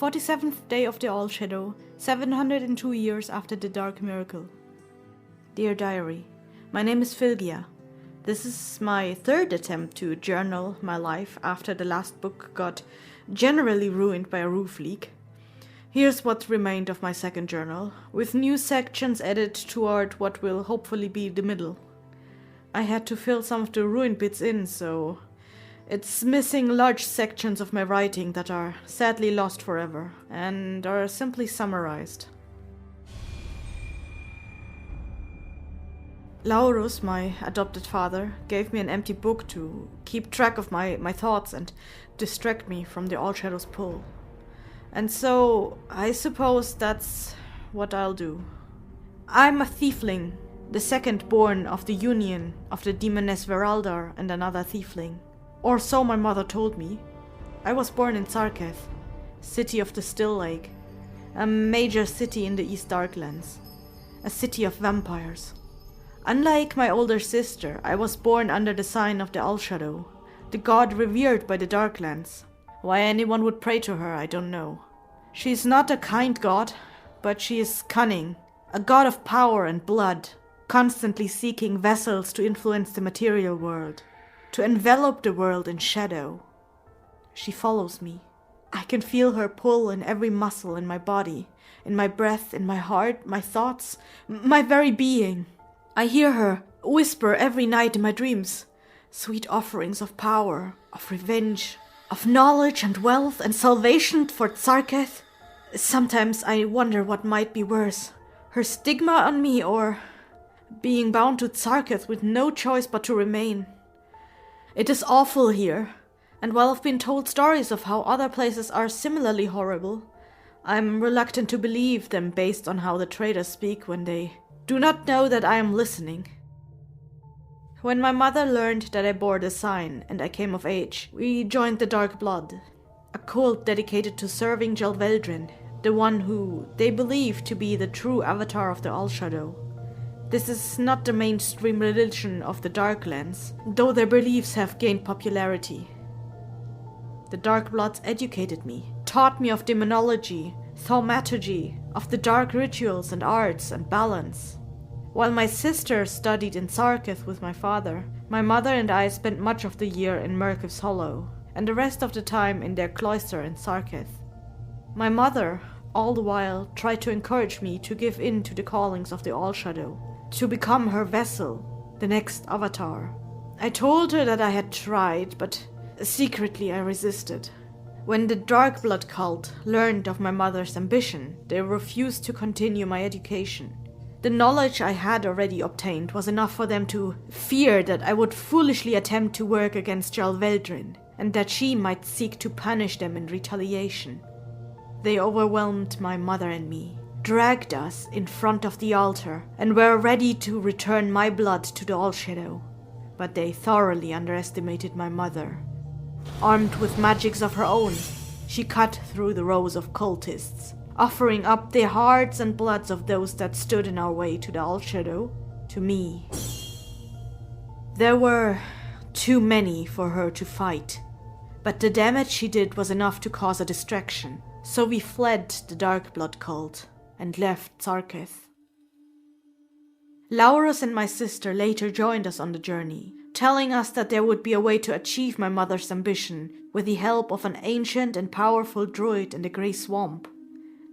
47th day of the All-Shadow, 702 years after the Dark Miracle. Dear Diary, my name is Flygia. This is my third attempt to journal my life after the last book got generally ruined by a roof leak. Here's what remained of my second journal, with new sections added toward what will hopefully be the middle. I had to fill some of the ruined bits in, so it's missing large sections of my writing that are sadly lost forever, and are simply summarized. Laurus, my adopted father, gave me an empty book to keep track of my thoughts and distract me from the All-Shadow's pull. And so, I suppose that's what I'll do. I'm a tiefling, the second born of the union of the demoness Veraldar and another tiefling. Or so my mother told me. I was born in Zarketh, city of the Still Lake, a major city in the East Darklands, a city of vampires. Unlike my older sister, I was born under the sign of the All-Shadow, the god revered by the Darklands. Why anyone would pray to her, I don't know. She's not a kind god, but she is cunning, a god of power and blood, constantly seeking vessels to influence the material world, to envelop the world in shadow. She follows me. I can feel her pull in every muscle in my body, in my breath, in my heart, my thoughts, my very being. I hear her whisper every night in my dreams, sweet offerings of power, of revenge, of knowledge and wealth and salvation for Zarketh. Sometimes I wonder what might be worse, her stigma on me or being bound to Zarketh with no choice but to remain. It is awful here, and while I've been told stories of how other places are similarly horrible, I'm reluctant to believe them based on how the traders speak when they do not know that I am listening. When my mother learned that I bore the sign and I came of age, we joined the Dark Blood, a cult dedicated to serving Jelveldrin, the one who they believe to be the true avatar of the All-Shadow. This is not the mainstream religion of the Darklands, though their beliefs have gained popularity. The Dark Bloods educated me, taught me of demonology, thaumaturgy, of the dark rituals and arts and balance. While my sister studied in Zarketh with my father, my mother and I spent much of the year in Merkiv's Hollow, and the rest of the time in their cloister in Zarketh. My mother, all the while, tried to encourage me to give in to the callings of the All-Shadow, to become her vessel, the next avatar. I told her that I had tried, but secretly I resisted. When the Dark Blood cult learned of my mother's ambition, they refused to continue my education. The knowledge I had already obtained was enough for them to fear that I would foolishly attempt to work against Jelveldrin, and that she might seek to punish them in retaliation. They overwhelmed my mother and me, dragged us in front of the altar, and were ready to return my blood to the All-Shadow. But they thoroughly underestimated my mother. Armed with magics of her own, she cut through the rows of cultists, offering up the hearts and bloods of those that stood in our way to the All-Shadow, to me. There were too many for her to fight, but the damage she did was enough to cause a distraction, so we fled the Dark Blood cult and left Zarketh. Laurus and my sister later joined us on the journey, telling us that there would be a way to achieve my mother's ambition with the help of an ancient and powerful druid in the Grey Swamp.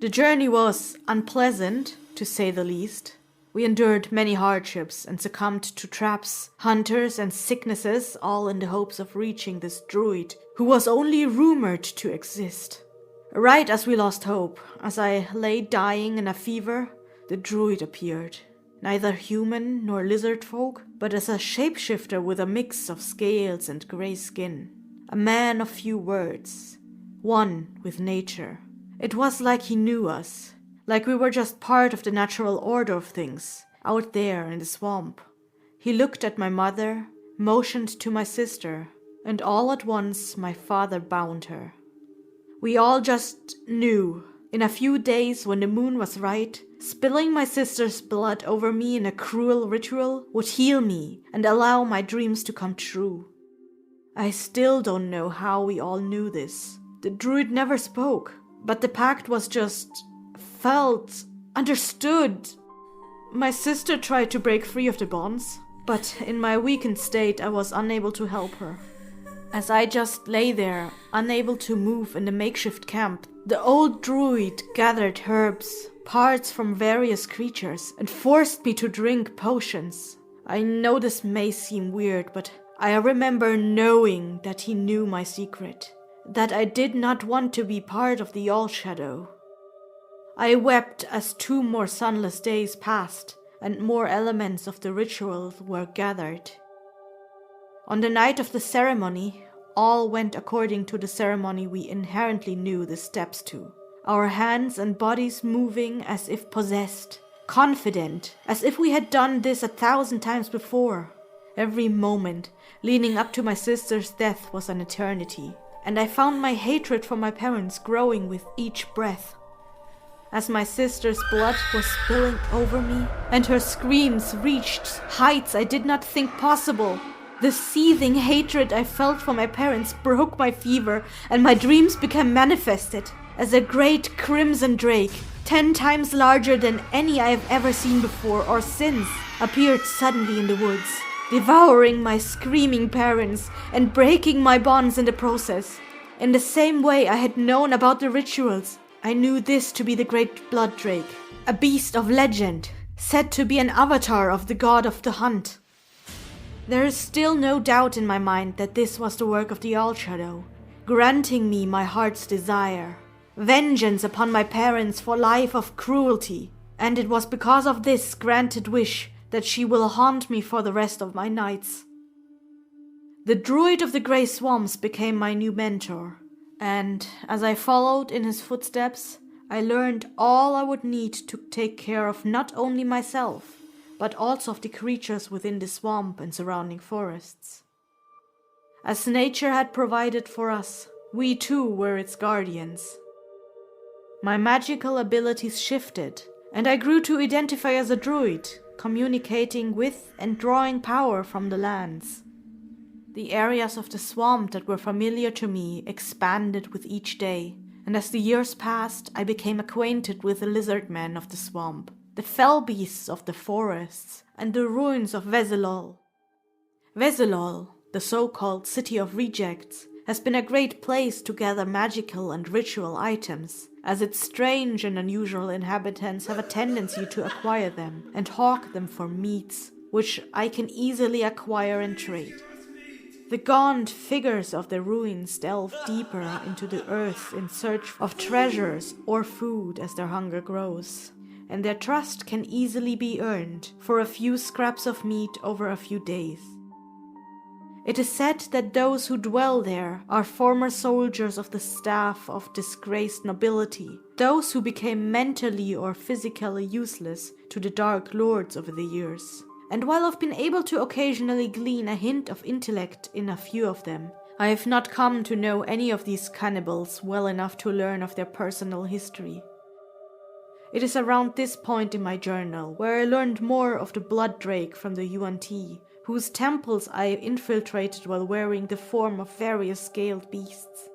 The journey was unpleasant, to say the least. We endured many hardships and succumbed to traps, hunters and sicknesses, all in the hopes of reaching this druid, who was only rumored to exist. Right as we lost hope, as I lay dying in a fever, the druid appeared. Neither human nor lizard folk, but as a shapeshifter with a mix of scales and grey skin. A man of few words, one with nature. It was like he knew us, like we were just part of the natural order of things, out there in the swamp. He looked at my mother, motioned to my sister, and all at once my father bound her. We all just knew. In a few days, when the moon was right, spilling my sister's blood over me in a cruel ritual would heal me and allow my dreams to come true. I still don't know how we all knew this. The druid never spoke. But the pact was just felt, understood. My sister tried to break free of the bonds, but in my weakened state I was unable to help her. As I just lay there, unable to move in the makeshift camp, the old druid gathered herbs, parts from various creatures, and forced me to drink potions. I know this may seem weird, but I remember knowing that he knew my secret, that I did not want to be part of the All-Shadow. I wept as 2 more sunless days passed, and more elements of the ritual were gathered. On the night of the ceremony, all went according to the ceremony we inherently knew the steps to, our hands and bodies moving as if possessed, confident, as if we had done this 1,000 times before. Every moment leading up to my sister's death was an eternity, and I found my hatred for my parents growing with each breath. As my sister's blood was spilling over me, and her screams reached heights I did not think possible, the seething hatred I felt for my parents broke my fever, and my dreams became manifested as a great crimson drake, 10 times larger than any I have ever seen before or since, appeared suddenly in the woods, devouring my screaming parents and breaking my bonds in the process. In the same way I had known about the rituals, I knew this to be the great blood drake, a beast of legend, said to be an avatar of the god of the hunt. There is still no doubt in my mind that this was the work of the All-Shadow, granting me my heart's desire, vengeance upon my parents for life of cruelty, and it was because of this granted wish that she will haunt me for the rest of my nights. The Druid of the Grey Swamps became my new mentor, and as I followed in his footsteps, I learned all I would need to take care of not only myself, but also of the creatures within the swamp and surrounding forests. As nature had provided for us, we too were its guardians. My magical abilities shifted, and I grew to identify as a druid, communicating with and drawing power from the lands. The areas of the swamp that were familiar to me expanded with each day, and as the years passed, I became acquainted with the lizard men of the swamp, the fell beasts of the forests, and the ruins of Veselol. Veselol, the so-called City of Rejects, has been a great place to gather magical and ritual items, as its strange and unusual inhabitants have a tendency to acquire them and hawk them for meats, which I can easily acquire and trade. The gaunt figures of the ruins delve deeper into the earth in search of treasures or food as their hunger grows, and their trust can easily be earned for a few scraps of meat over a few days. It is said that those who dwell there are former soldiers of the staff of disgraced nobility, those who became mentally or physically useless to the Dark Lords over the years. And while I've been able to occasionally glean a hint of intellect in a few of them, I have not come to know any of these cannibals well enough to learn of their personal history. It is around this point in my journal where I learned more of the blood drake from the UNT, whose temples I infiltrated while wearing the form of various scaled beasts.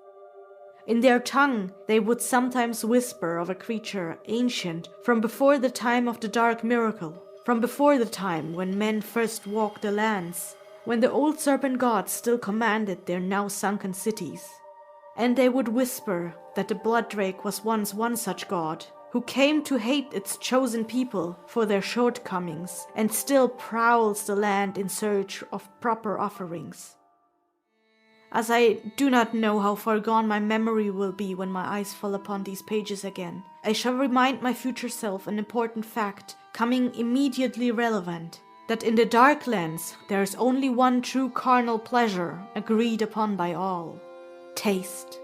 In their tongue, they would sometimes whisper of a creature ancient from before the time of the Dark Miracle, from before the time when men first walked the lands, when the old serpent gods still commanded their now sunken cities. And they would whisper that the blood drake was once one such god, who came to hate its chosen people for their shortcomings and still prowls the land in search of proper offerings. As I do not know how far gone my memory will be when my eyes fall upon these pages again, I shall remind my future self an important fact, coming immediately relevant, that in the Darklands there is only one true carnal pleasure agreed upon by all: taste.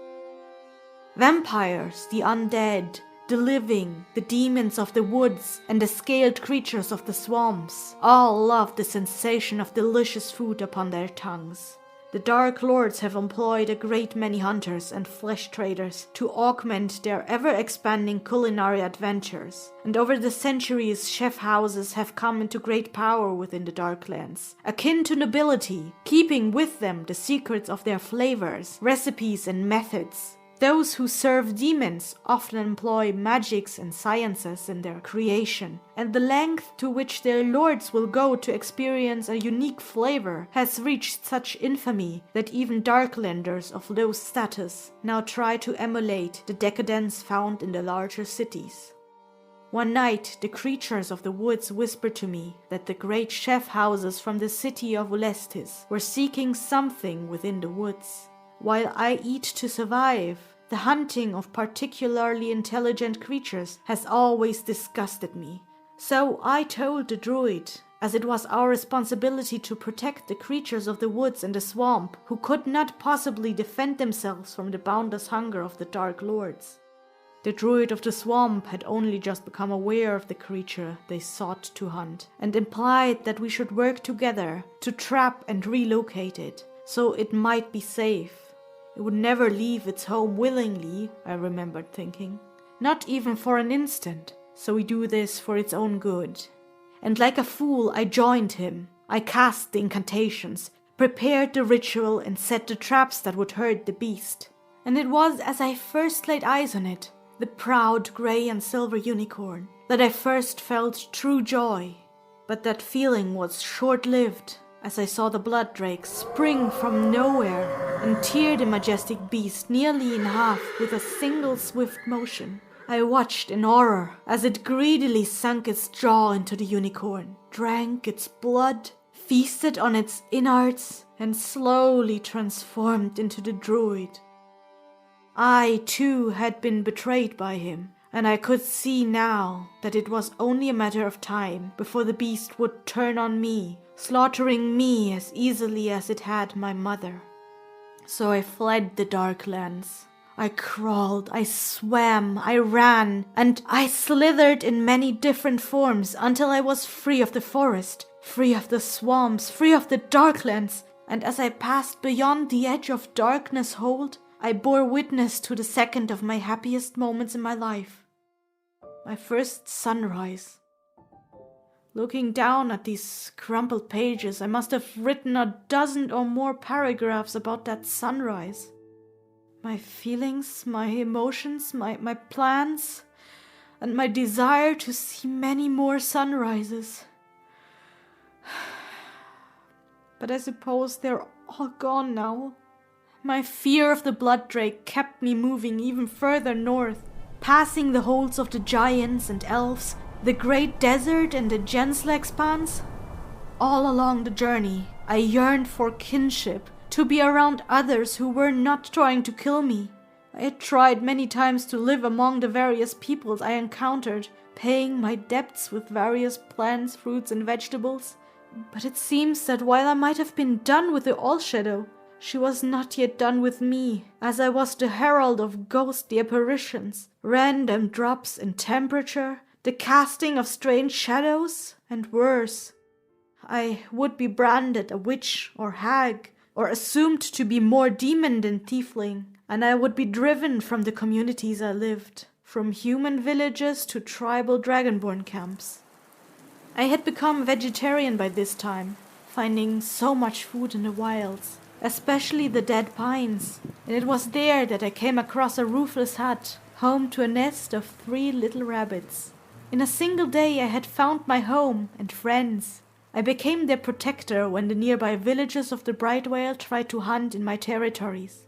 Vampires, the undead, the living, the demons of the woods, and the scaled creatures of the swamps all love the sensation of delicious food upon their tongues. The Dark Lords have employed a great many hunters and flesh traders to augment their ever-expanding culinary adventures, and over the centuries chef houses have come into great power within the Darklands, akin to nobility, keeping with them the secrets of their flavors, recipes and methods. Those who serve demons often employ magics and sciences in their creation, and the length to which their lords will go to experience a unique flavor has reached such infamy that even Darklanders of low status now try to emulate the decadence found in the larger cities. One night, the creatures of the woods whispered to me that the great chef houses from the city of Ulestis were seeking something within the woods. While I eat to survive, the hunting of particularly intelligent creatures has always disgusted me. So I told the druid, as it was our responsibility to protect the creatures of the woods and the swamp who could not possibly defend themselves from the boundless hunger of the Dark Lords. The druid of the swamp had only just become aware of the creature they sought to hunt, and implied that we should work together to trap and relocate it, so it might be safe. It would never leave its home willingly, I remembered thinking. Not even for an instant, so we do this for its own good. And like a fool, I joined him. I cast the incantations, prepared the ritual, and set the traps that would hurt the beast. And it was as I first laid eyes on it, the proud grey and silver unicorn, that I first felt true joy. But that feeling was short-lived, as I saw the blood drake spring from nowhere and tear the majestic beast nearly in half with a single swift motion. I watched in horror as it greedily sunk its jaw into the unicorn, drank its blood, feasted on its innards, and slowly transformed into the druid. I, too, had been betrayed by him, and I could see now that it was only a matter of time before the beast would turn on me, slaughtering me as easily as it had my mother. So I fled the Darklands. I crawled, I swam, I ran, and I slithered in many different forms until I was free of the forest, free of the swamps, free of the Darklands, and as I passed beyond the edge of darkness hold, I bore witness to the second of my happiest moments in my life. My first sunrise. Looking down at these crumpled pages, I must have written a dozen or more paragraphs about that sunrise. My feelings, my emotions, my plans, and my desire to see many more sunrises. But I suppose they're all gone now. My fear of the blood drake kept me moving even further north, passing the holds of the giants and elves, the great desert and the Gensla expanse. All along the journey, I yearned for kinship, to be around others who were not trying to kill me. I had tried many times to live among the various peoples I encountered, paying my debts with various plants, fruits, and vegetables. But it seems that while I might have been done with the All-Shadow, she was not yet done with me, as I was the herald of ghostly apparitions, random drops in temperature, the casting of strange shadows, and worse. I would be branded a witch or hag, or assumed to be more demon than tiefling, and I would be driven from the communities I lived, from human villages to tribal dragonborn camps. I had become vegetarian by this time, finding so much food in the wilds, especially the dead pines, and it was there that I came across a roofless hut, home to a nest of 3 little rabbits. In a single day I had found my home and friends. I became their protector when the nearby villages of the Brightwale tried to hunt in my territories.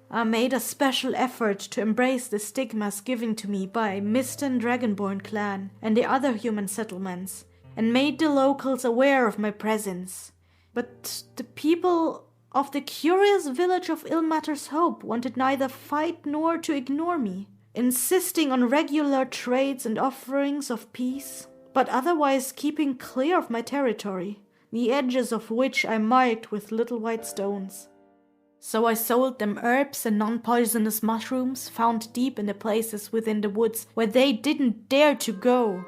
I made a special effort to embrace the stigmas given to me by Misten Dragonborn clan and the other human settlements, and made the locals aware of my presence. But the people of the curious village of Ilmater's Hope wanted neither fight nor to ignore me, insisting on regular trades and offerings of peace, but otherwise keeping clear of my territory, the edges of which I marked with little white stones. So I sold them herbs and non-poisonous mushrooms found deep in the places within the woods where they didn't dare to go.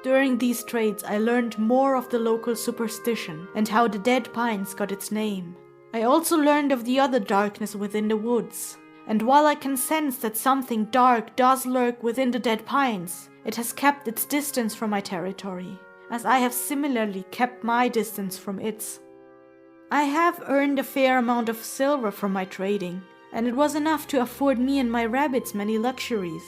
During these trades I learned more of the local superstition and how the dead pines got its name. I also learned of the other darkness within the woods, and while I can sense that something dark does lurk within the dead pines, it has kept its distance from my territory, as I have similarly kept my distance from its. I have earned a fair amount of silver from my trading, and it was enough to afford me and my rabbits many luxuries.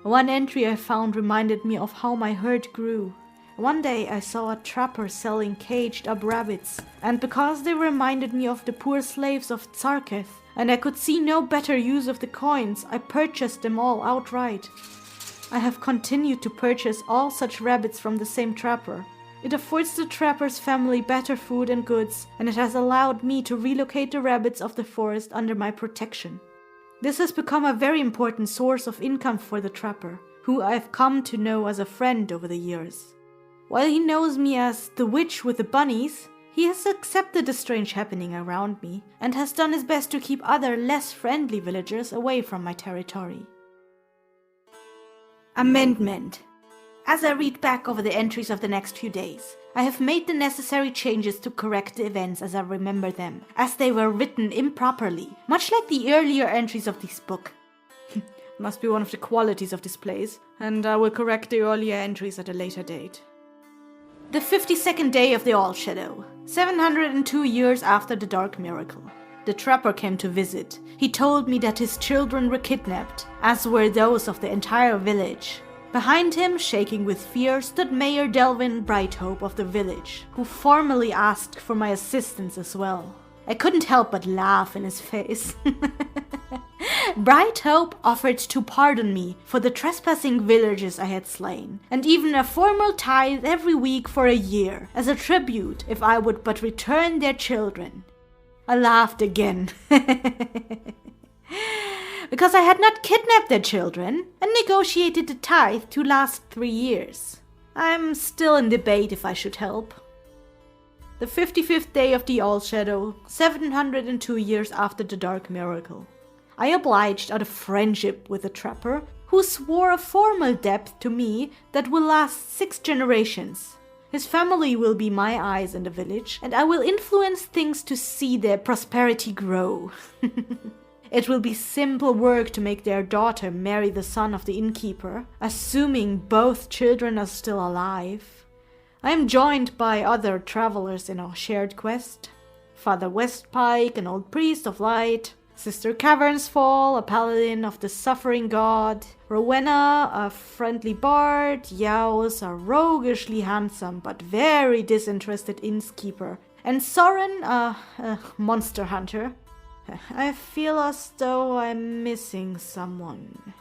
One entry I found reminded me of how my herd grew. One day I saw a trapper selling caged-up rabbits, and because they reminded me of the poor slaves of Zarketh, and I could see no better use of the coins, I purchased them all outright. I have continued to purchase all such rabbits from the same trapper. It affords the trapper's family better food and goods, and it has allowed me to relocate the rabbits of the forest under my protection. This has become a very important source of income for the trapper, who I have come to know as a friend over the years. While he knows me as the witch with the bunnies, he has accepted the strange happening around me and has done his best to keep other, less friendly villagers away from my territory. Amendment. As I read back over the entries of the next few days, I have made the necessary changes to correct the events as I remember them, as they were written improperly, much like the earlier entries of this book. Must be one of the qualities of this place, and I will correct the earlier entries at a later date. The 52nd day of the All Shadow, 702 years after the Dark Miracle. The trapper came to visit. He told me that his children were kidnapped, as were those of the entire village. Behind him, shaking with fear, stood Mayor Delvin Brighthope of the village, who formally asked for my assistance as well. I couldn't help but laugh in his face. Brighthope offered to pardon me for the trespassing villagers I had slain, and even a formal tithe every week for a year, as a tribute if I would but return their children. I laughed again. Because I had not kidnapped their children and negotiated the tithe to last 3 years. I'm still in debate if I should help. The 55th day of the All Shadow, 702 years after the Dark Miracle. I obliged out of friendship with the trapper, who swore a formal debt to me that will last 6 generations. His family will be my eyes in the village, and I will influence things to see their prosperity grow. It will be simple work to make their daughter marry the son of the innkeeper, assuming both children are still alive. I am joined by other travelers in our shared quest. Father Westpike, an old priest of light, Sister Cavernsfall, a paladin of the suffering god, Rowena, a friendly bard, Yaos, a roguishly handsome but very disinterested innkeeper, and Soren, a monster hunter. I feel as though I'm missing someone.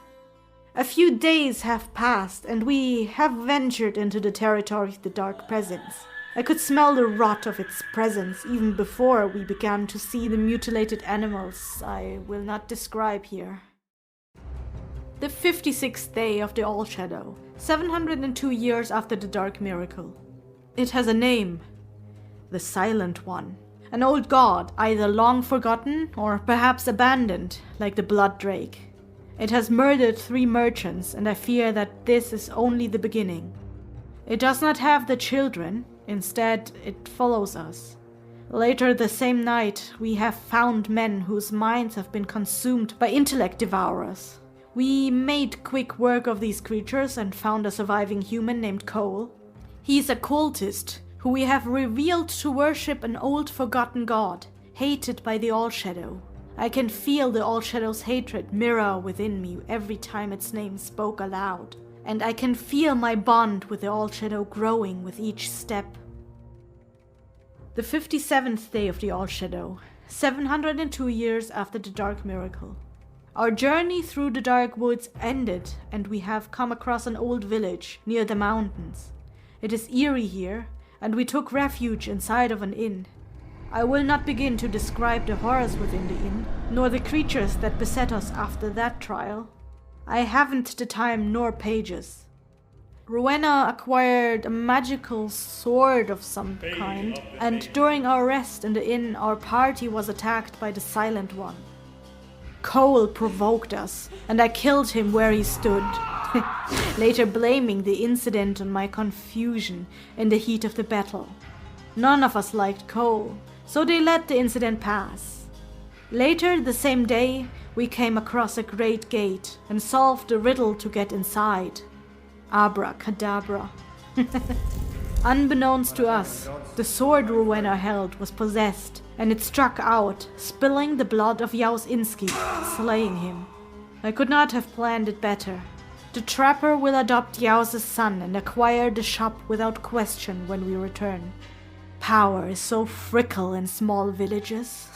A few days have passed, and we have ventured into the territory of the Dark Presence. I could smell the rot of its presence even before we began to see the mutilated animals I will not describe here. The 56th day of the All Shadow, 702 years after the Dark Miracle. It has a name. The Silent One. An old god, either long forgotten or perhaps abandoned, like the Blood Drake. It has murdered 3 merchants, and I fear that this is only the beginning. It does not have the children, instead it follows us. Later the same night, we have found men whose minds have been consumed by intellect devourers. We made quick work of these creatures and found a surviving human named Cole. He is a cultist, who we have revealed to worship an old forgotten god, hated by the All Shadow. I can feel the All Shadow's hatred mirror within me every time its name spoke aloud, and I can feel my bond with the All Shadow growing with each step. The 57th day of the All Shadow, 702 years after the Dark Miracle. Our journey through the dark woods ended, and we have come across an old village near the mountains. It is eerie here, and we took refuge inside of an inn. I will not begin to describe the horrors within the inn, nor the creatures that beset us after that trial. I haven't the time nor pages. Rowena acquired a magical sword of some kind, and during our rest in the inn, our party was attacked by the Silent One. Cole provoked us, and I killed him where he stood, later blaming the incident on my confusion in the heat of the battle. None of us liked Cole, so they let the incident pass. Later the same day, we came across a great gate and solved the riddle to get inside. Abracadabra. Unbeknownst to us, the sword Rowena held was possessed, and it struck out, spilling the blood of Inski, slaying him. I could not have planned it better. The trapper will adopt Yao's son and acquire the shop without question when we return. Power is so fickle in small villages.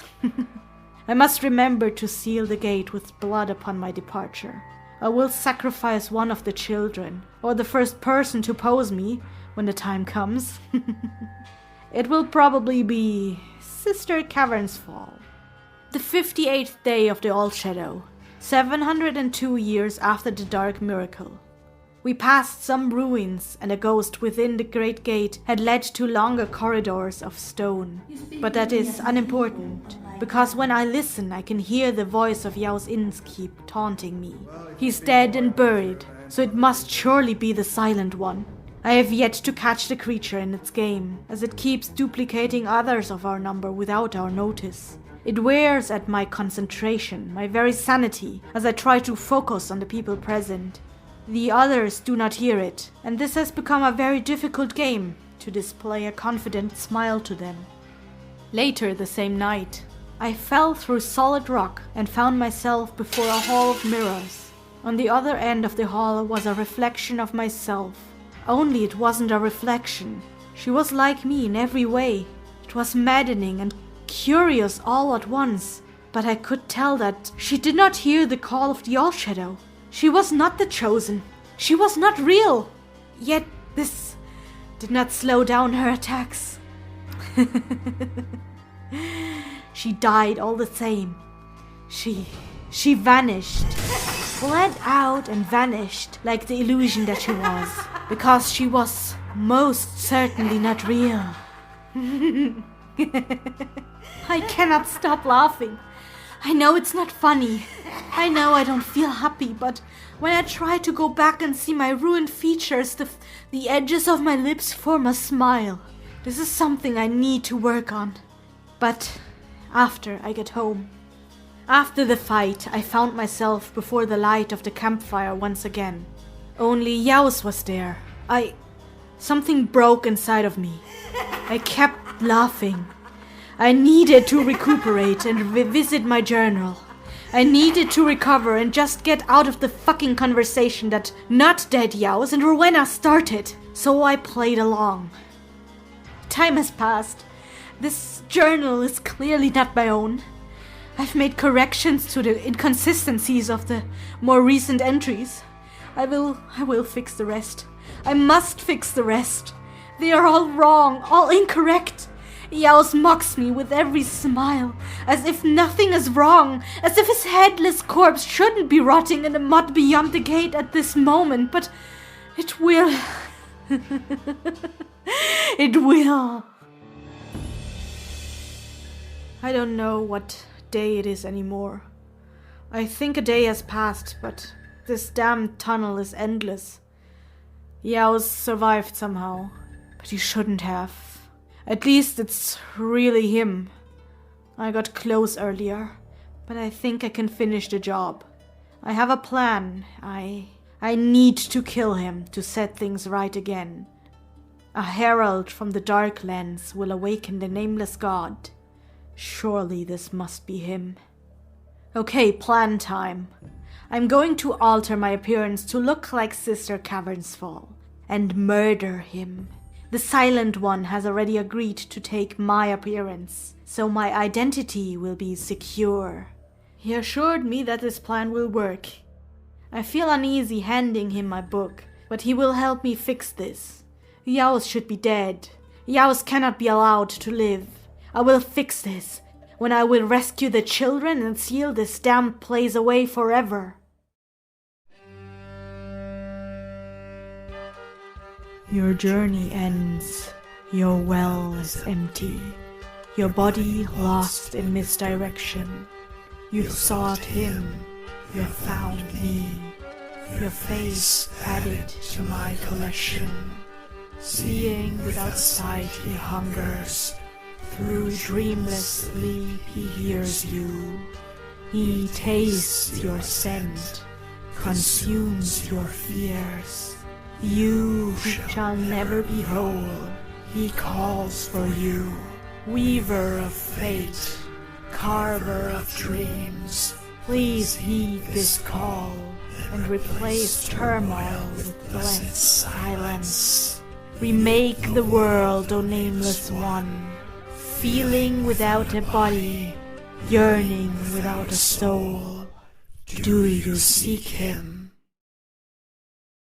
I must remember to seal the gate with blood upon my departure. I will sacrifice one of the children, or the first person to pose me, when the time comes. It will probably be Sister Cavernsfall. The 58th day of the All Shadow, 702 years after the Dark Miracle. We passed some ruins, and a ghost within the great gate had led to longer corridors of stone. But that is unimportant, because when I listen I can hear the voice of Inski taunting me. He's dead and buried, so it must surely be the Silent One. I have yet to catch the creature in its game, as it keeps duplicating others of our number without our notice. It wears at my concentration, my very sanity, as I try to focus on the people present. The others do not hear it, and this has become a very difficult game to display a confident smile to them. Later the same night, I fell through solid rock and found myself before a hall of mirrors. On the other end of the hall was a reflection of myself. Only it wasn't a reflection. She was like me in every way. It was maddening and curious all at once, but I could tell that she did not hear the call of the All Shadow. She was not the chosen. She was not real. Yet this did not slow down her attacks. She died all the same. She vanished. Bled out and vanished like the illusion that she was. Because she was most certainly not real. I cannot stop laughing. I know it's not funny. I know I don't feel happy, but when I try to go back and see my ruined features, the edges of my lips form a smile. This is something I need to work on. But after I get home. After the fight, I found myself before the light of the campfire once again. Only Yaos was there. Something broke inside of me. I kept laughing. I needed to recuperate and revisit my journal. I needed to recover and just get out of the fucking conversation that not dead Yaos and Rowena started. So I played along. Time has passed. This journal is clearly not my own. I've made corrections to the inconsistencies of the more recent entries. I will fix the rest. I must fix the rest. They are all wrong, all incorrect. Yaos mocks me with every smile, as if nothing is wrong, as if his headless corpse shouldn't be rotting in the mud beyond the gate at this moment, but it will. It will. I don't know what day it is anymore. I think a day has passed, but this damn tunnel is endless. Yaos survived somehow, but he shouldn't have. At least it's really him. I got close earlier, but I think I can finish the job. I have a plan. I need to kill him to set things right again. A herald from the Darklands will awaken the nameless god. Surely this must be him. Okay, plan time. I'm going to alter my appearance to look like Sister Cavernsfall and murder him. The Silent One has already agreed to take my appearance, so my identity will be secure. He assured me that this plan will work. I feel uneasy handing him my book, but he will help me fix this. Yaos should be dead. Yaos cannot be allowed to live. I will fix this, when I will rescue the children and seal this damned place away forever. Your journey ends. Your well is empty. Your body lost in misdirection. You sought him. You found me. Your face added to my collection. Seeing without sight he hungers. Through dreamless sleep he hears you. He tastes your scent, consumes your fears. You shall never be whole. He calls for you. Weaver of fate, carver of dreams, please heed this call and replace turmoil with blessed silence. Remake the world, O nameless one, feeling without a body, yearning without a soul. Do you seek him?